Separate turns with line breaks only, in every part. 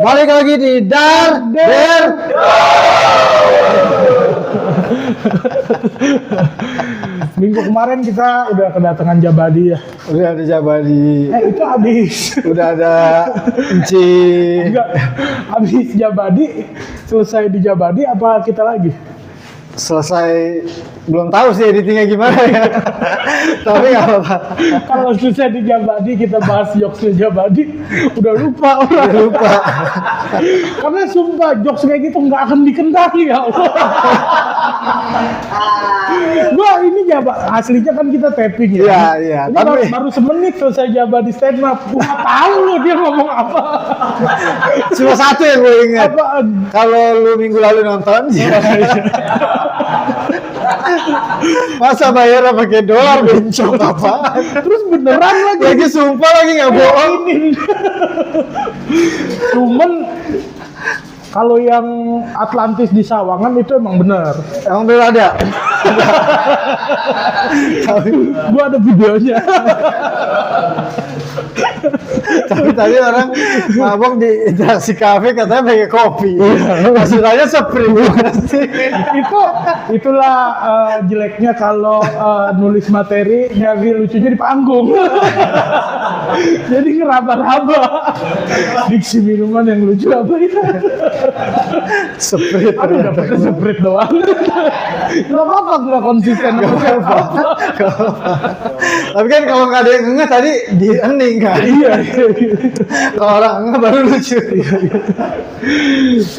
Balik lagi di Dar Der.
Minggu kemarin kita udah kedatangan Jabadi ya.
Udah ada Jabadi.
Itu habis.
Udah ada Enci.
Enggak, habis Jabadi. Selesai di Jabadi apa kita lagi?
Selesai, belum tahu sih editingnya gimana ya. Tapi nggak apa-apa.
Kalau selesai di Jabadi kita bahas jokesnya Jabadi, udah lupa orang.
Udah lupa.
Karena sumpah jokes kayak gitu nggak akan dikendali ya Allah. Wah ini Jabadi, aslinya kan kita tapping ya.
Iya, iya.
Ini
Tapi
baru semenit selesai Jabadi stand up. Gua nggak tahu loh dia ngomong apa.
cuma satu yang gue ingat.
Apaan?
Kalau lu minggu lalu nonton, masa bayar pakai dolar bencong apa?
Terus beneran lagi.
Lagi sumpah lagi nggak bohong.
Cuman kalau yang Atlantis di Sawangan itu emang bener.
Emang bener ada.
Gua ada videonya.
Tapi tadi orang mabok di interaksi kafe katanya pakai kopi. Maksudnya Sprite.
Itulah jeleknya kalau nulis materi nyari lucunya di panggung. Jadi ngeraba-raba. Diksi minuman yang lucu apa itu?
Sprite.
Aduh dapetnya Sprite doang. Gak apa-apa gak konsisten.
Tapi kan kalau nggak ada yang ngeh tadi di ening kan.
Iya.
Kalau orang ngeh baru lucu.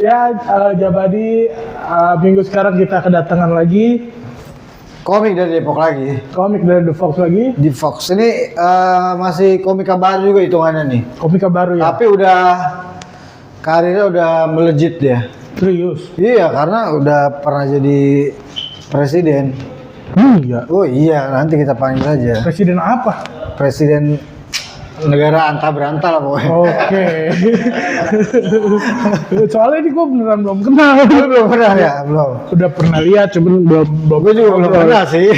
Ya Jabadi minggu sekarang kita kedatangan lagi
Komik dari Depok lagi.
komik dari The Fox lagi.
Di Fox ini masih komika baru juga hitungannya nih.
Komika baru ya.
Tapi udah karirnya udah melejit dia.
Serius.
Iya, karena udah pernah jadi presiden.
Iya.
Oh iya, nanti kita panggil aja.
Presiden apa?
Presiden negara anta beranta lah pokoknya.
Oke. Soalnya ini gue beneran belum kenal.
Lu belum pernah ya? Belum.
Udah pernah lihat, cuman belum.
Gue juga belum pernah sih.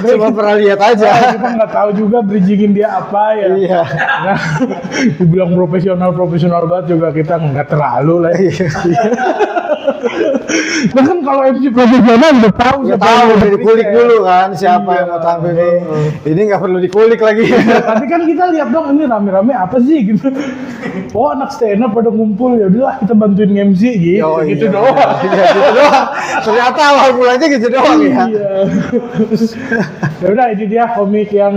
Cuma pernah lihat aja.
Kita nggak tahu juga bridgingin dia apa ya.
Iya.
Nah, dibilang profesional banget juga kita nggak terlalu lah.
Iya.
Nah kan kalau MC profesional udah tahu
Ya
siapa
tahu,
yang
udah dikulik
ya.
dulu kan siapa
Iya.
yang mau tampil nih. Ini nggak perlu dikulik lagi.
Tadi kan kita lihat dong ini rame-rame apa sih gitu. Oh anak stand up pada ngumpul ya udahlah kita bantuin MC gitu.
Oh,
Gitu
iya.
doang.
Iya, gitu doang. Ternyata awal mulanya gitu doang ya.
Iya. Ya udah ini dia komik yang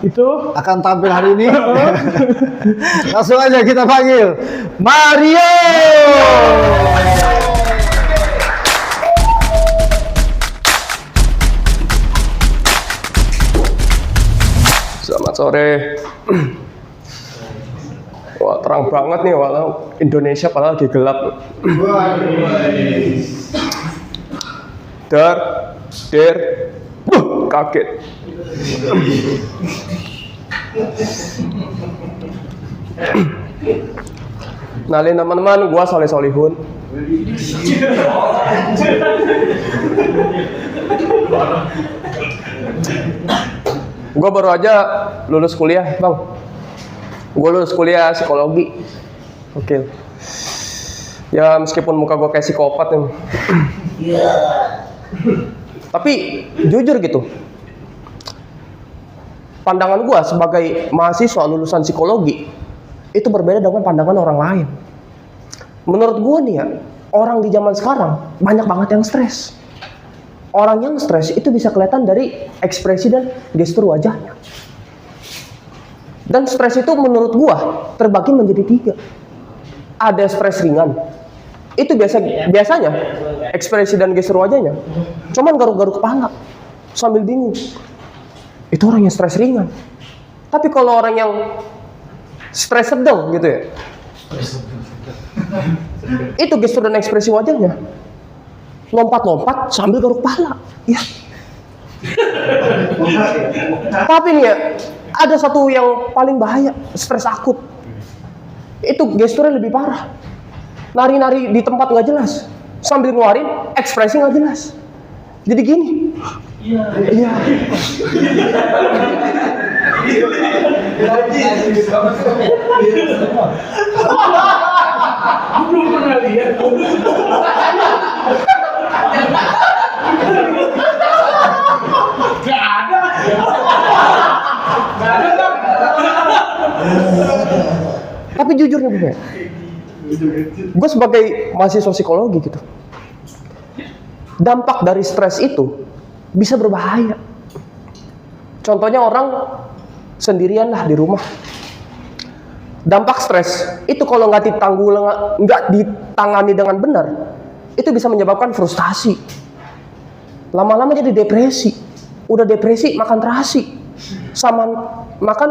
itu.
Akan tampil hari ini. Langsung aja kita panggil Mario.
Selamat sore. Wah terang banget nih, walau Indonesia padahal lagi gelap. Der, kaget. Nalin teman-teman, gua Soleh Solihun. Gue baru aja lulus kuliah, Bang. Gue lulus kuliah psikologi. Oke. Ya meskipun muka gue kayak psikopat nih. Tapi jujur gitu. Pandangan gue sebagai mahasiswa lulusan psikologi itu berbeda dengan pandangan orang lain. Menurut gue nih ya, orang di zaman sekarang banyak banget yang stres. Orang yang stres itu bisa kelihatan dari ekspresi dan gestur wajahnya. Dan stres itu menurut gua terbagi menjadi 3. Ada stres ringan. Itu biasanya ekspresi dan gestur wajahnya cuman garuk-garuk kepala sambil bingung. Itu orang yang stres ringan. Tapi kalau orang yang stres sedang gitu ya, itu gestur dan ekspresi wajahnya lompat-lompat sambil garuk kepala. Ya. Tapi nih ya, ada satu yang paling bahaya, stres akut. Itu gesturnya lebih parah. Nari-nari di tempat nggak jelas, sambil ngeluarin ekspresi nggak jelas. Jadi gini. Iya. jujur nih gue. Gue sebagai mahasiswa psikologi gitu. Dampak dari stres itu bisa berbahaya. Contohnya orang sendirian lah di rumah. Dampak stres itu kalau nggak ditangani dengan benar, itu bisa menyebabkan frustasi. Lama-lama jadi depresi. Udah depresi makan terasi. Sama makan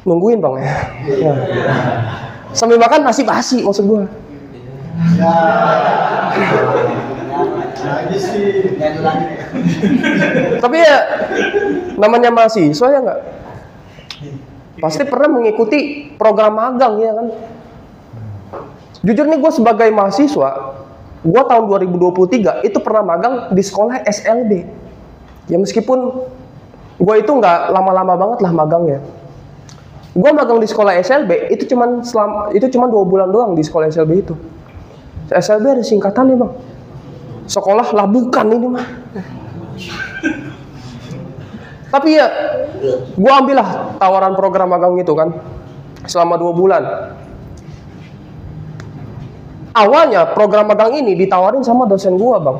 nungguin bang ya. Sambil makan nasi basi maksud gue. Tapi ya namanya mahasiswa ya nggak, pasti pernah mengikuti program magang ya kan. Jujur nih gue sebagai mahasiswa, gue tahun 2023 itu pernah magang di sekolah SLB. Ya meskipun gue itu nggak lama-lama banget lah magangnya. Gue magang di sekolah SLB itu cuman 2 bulan doang di sekolah SLB itu. SLB ada singkatannya bang. Sekolah labukan ini mah. Tapi ya, gue ambillah tawaran program magang itu kan, selama 2 bulan. Awalnya program magang ini ditawarin sama dosen gue bang.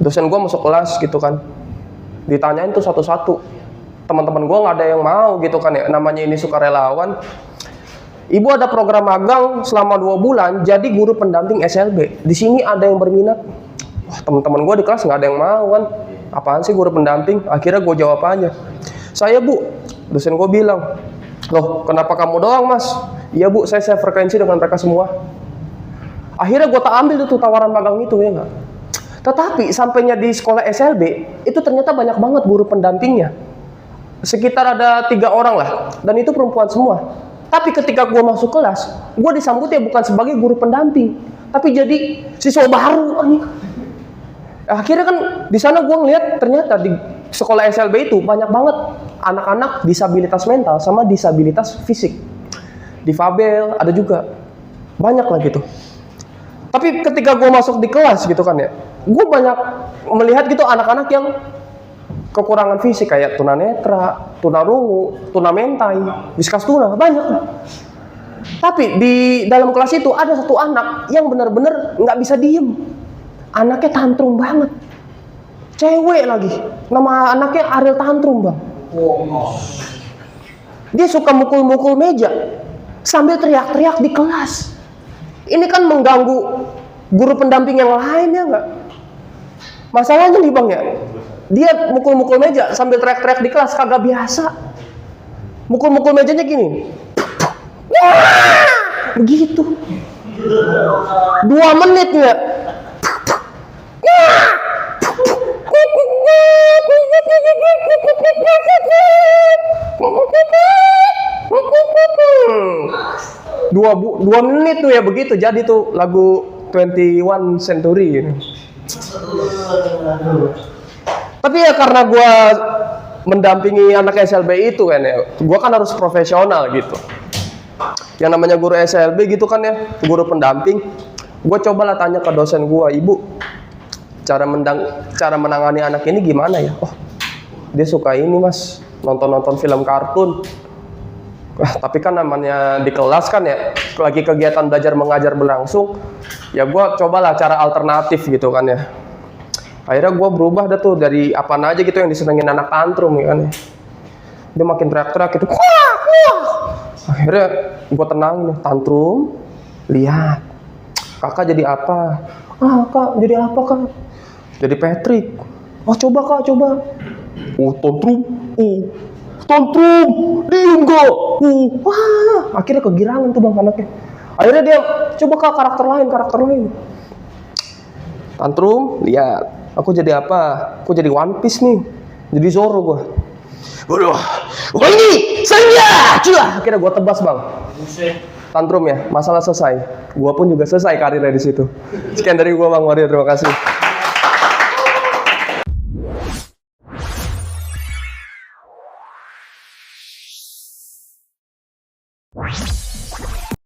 Dosen gue masuk kelas gitu kan, ditanyain tuh satu-satu. Teman-teman gue nggak ada yang mau gitu kan ya, namanya ini sukarelawan. Ibu ada program magang selama 2 bulan jadi guru pendamping SLB. Di sini ada yang berminat. Wah, teman-teman gue di kelas nggak ada yang mau kan. Apaan sih guru pendamping? Akhirnya gue jawab aja. Saya bu, dosen gue bilang, loh kenapa kamu doang mas? Iya bu, saya frekuensi dengan mereka semua. Akhirnya gue tak ambil tuh tawaran magang itu ya nggak. Tetapi sampainya di sekolah SLB itu ternyata banyak banget guru pendampingnya. Sekitar ada 3 orang lah, dan itu perempuan semua. Tapi ketika gue masuk kelas, gue disambut ya bukan sebagai guru pendamping, tapi jadi siswa baru. Akhirnya kan di sana gue ngeliat ternyata di sekolah SLB itu banyak banget anak-anak disabilitas mental sama disabilitas fisik. Difabel ada juga, banyak lah gitu. Tapi ketika gue masuk di kelas gitu kan ya, gue banyak melihat gitu anak-anak yang kekurangan fisik kayak tunanetra, tunarungu, tunamentai, diskas tuna, banyak. Tapi di dalam kelas itu ada satu anak yang benar-benar nggak bisa diem. Anaknya tantrum banget. Cewek lagi. Nama anaknya Ariel Tantrum bang. Dia suka mukul-mukul meja sambil teriak-teriak di kelas. Ini kan mengganggu guru pendamping yang lain ya nggak? Masalahnya nih bang ya, dia mukul-mukul meja sambil teriak-teriak di kelas kagak biasa. Mukul-mukul mejanya gini. Wah! Begitu. 2 menit ya. Dua menit tuh ya begitu jadi tuh lagu 21 Century gitu. Tapi ya karena gue mendampingi anak SLB itu kan ya, gue kan harus profesional gitu. Yang namanya guru SLB gitu kan ya, guru pendamping. Gue cobalah tanya ke dosen gue, ibu, cara menangani anak ini gimana ya? Oh, dia suka ini mas, nonton film kartun. Wah, tapi kan namanya di kelas kan ya, lagi kegiatan belajar mengajar berlangsung, ya gue cobalah cara alternatif gitu kan ya. Akhirnya gue berubah dah tuh dari apa aja gitu yang disenengin anak tantrum ya kan ya. Dia makin teriak-teriak gitu. Wah, wah. Akhirnya gue tenangin, tantrum, lihat. Kakak jadi apa? Ah kak, jadi apa kak? Jadi Patrick. Oh coba kak, coba. Oh tantrum, tantrum, diem gak? Wah, akhirnya kegirangan tuh bang anaknya. Akhirnya dia coba kak karakter lain. Tantrum, lihat. Aku jadi apa? Aku jadi One Piece nih. Jadi Zoro gua. Waduh, ini senja, cila. Akhirnya gua tebas bang. Tantrum ya, masalah selesai. Gua pun juga selesai karirnya di situ. Sekian dari gua bang Mario, terima kasih.